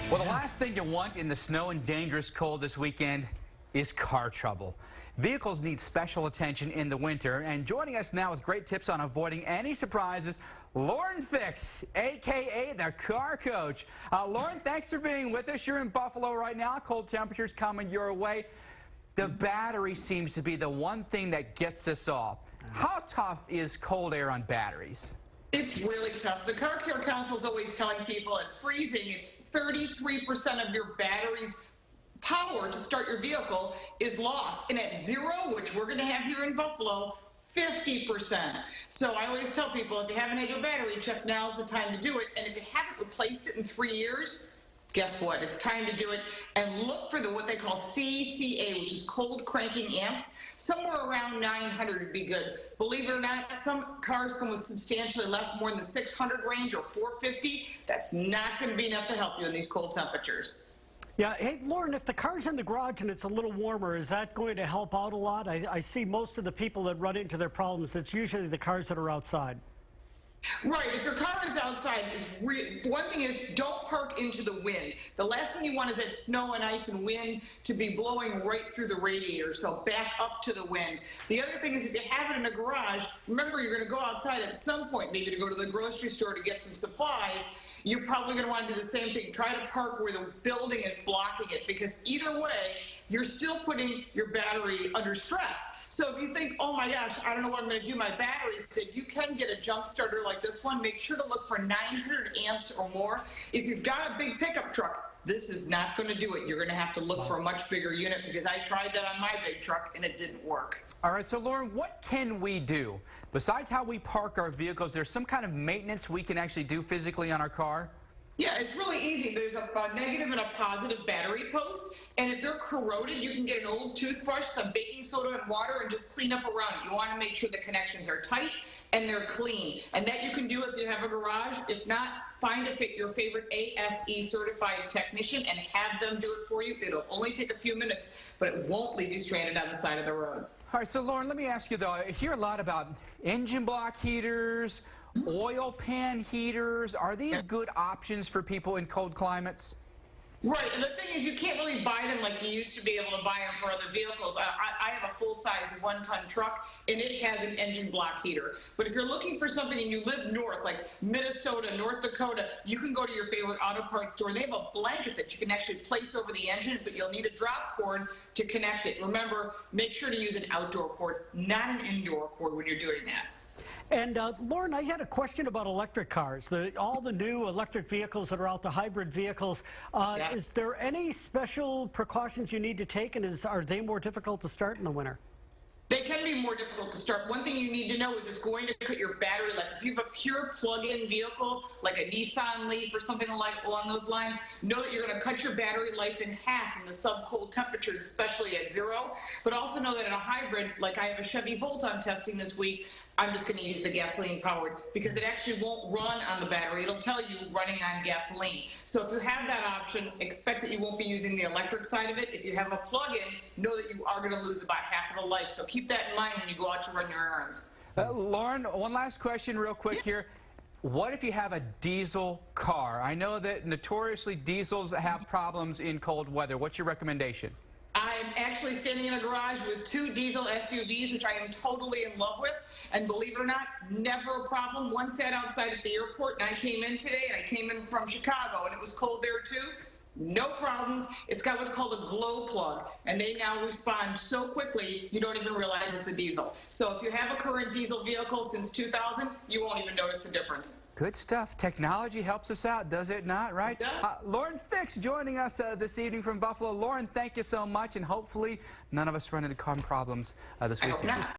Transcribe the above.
Well, the last thing you want in the snow and dangerous cold this weekend is car trouble. Vehicles need special attention in the winter, and joining us now with great tips on avoiding any surprises, Lauren Fix, a.k.a. the Car Coach. Lauren, thanks for being with us. You're in Buffalo right now. Cold temperatures coming your way. The battery seems to be the one thing that gets us all. How tough is cold air on batteries? It's really tough. The Car Care Council is always telling people at freezing, it's 33% of your battery's power to start your vehicle is lost. And at zero, which we're going to have here in Buffalo, 50%. So I always tell people, if you haven't had your battery checked, now's the time to do it. And if you haven't replaced it in 3 years, guess what? It's time to do it. And look for what they call CCA, which is cold cranking amps. Somewhere around 900 would be good. Believe it or not, some cars come with substantially less, more in the 600 range or 450. That's not going to be enough to help you in these cold temperatures. Yeah, hey, Lauren, if the car's in the garage and it's a little warmer, is that going to help out a lot? I see most of the people that run into their problems, it's usually the cars that are outside. Right. If your car is outside, one thing is don't park into the wind. The last thing you want is that snow and ice and wind to be blowing right through the radiator, so back up to the wind. The other thing is if you have it in a garage, remember you're going to go outside at some point, maybe to go to the grocery store to get some supplies. You're probably going to want to do the same thing. Try to park where the building is blocking it, because either way, you're still putting your battery under stress. So if you think, oh my gosh, I don't know what I'm going to do, my battery's dead, you can get a jump starter like this one. Make sure to look for 900 amps or more. If you've got a big pickup truck, this is not going to do it. You're going to have to look for a much bigger unit, because I tried that on my big truck and it didn't work. All right, so Lauren, what can we do? Besides how we park our vehicles, there's some kind of maintenance we can actually do physically on our car? Yeah, it's really easy. There's a negative and a positive battery post, and if they're corroded, you can get an old toothbrush, some baking soda and water, and just clean up around it. You want to make sure the connections are tight and they're clean, and that you can do if you have a garage. If not, find your favorite ASE certified technician and have them do it for you. It'll only take a few minutes, but it won't leave you stranded on the side of the road. All right, so Lauren, let me ask you though, I hear a lot about engine block heaters, oil pan heaters. Are these good options for people in cold climates? Right, and the thing is, you can't really buy them like you used to be able to buy them for other vehicles. I have a full-size one-ton truck, and it has an engine block heater. But if you're looking for something and you live north, like Minnesota, North Dakota, you can go to your favorite auto parts store, and they have a blanket that you can actually place over the engine, but you'll need a drop cord to connect it. Remember, make sure to use an outdoor cord, not an indoor cord when you're doing that. And Lauren, I had a question about electric cars. All the new electric vehicles that are out, the hybrid vehicles. Yeah. Is there any special precautions you need to take, and are they more difficult to start in the winter? They can be more difficult to start. One thing you need to know is it's going to cut your battery life. If you have a pure plug-in vehicle, like a Nissan Leaf or something along those lines, know that you're going to cut your battery life in half in the sub-cold temperatures, especially at zero. But also know that in a hybrid, like I have a Chevy Volt I'm testing this week, I'm just going to use the gasoline powered, because it actually won't run on the battery. It'll tell you running on gasoline. So if you have that option, expect that you won't be using the electric side of it. If you have a plug-in, know that you are going to lose about half of the life. So keep that in mind when you go out to run your errands. Lauren, one last question real quick here. What if you have a diesel car? I know that notoriously diesels have problems in cold weather. What's your recommendation? I'm actually standing in a garage with 2 diesel SUVs, which I am totally in love with. And believe it or not, never a problem. One sat outside at the airport, and I came in today, and I came in from Chicago, and it was cold there too. No problems. It's got what's called a glow plug, and they now respond so quickly you don't even realize it's a diesel. So if you have a current diesel vehicle since 2000, you won't even notice the difference. Good stuff. Technology helps us out, does it not, right? Lauren Fix joining us this evening from Buffalo. Lauren, thank you so much, and hopefully none of us run into car problems this weekend. I hope not.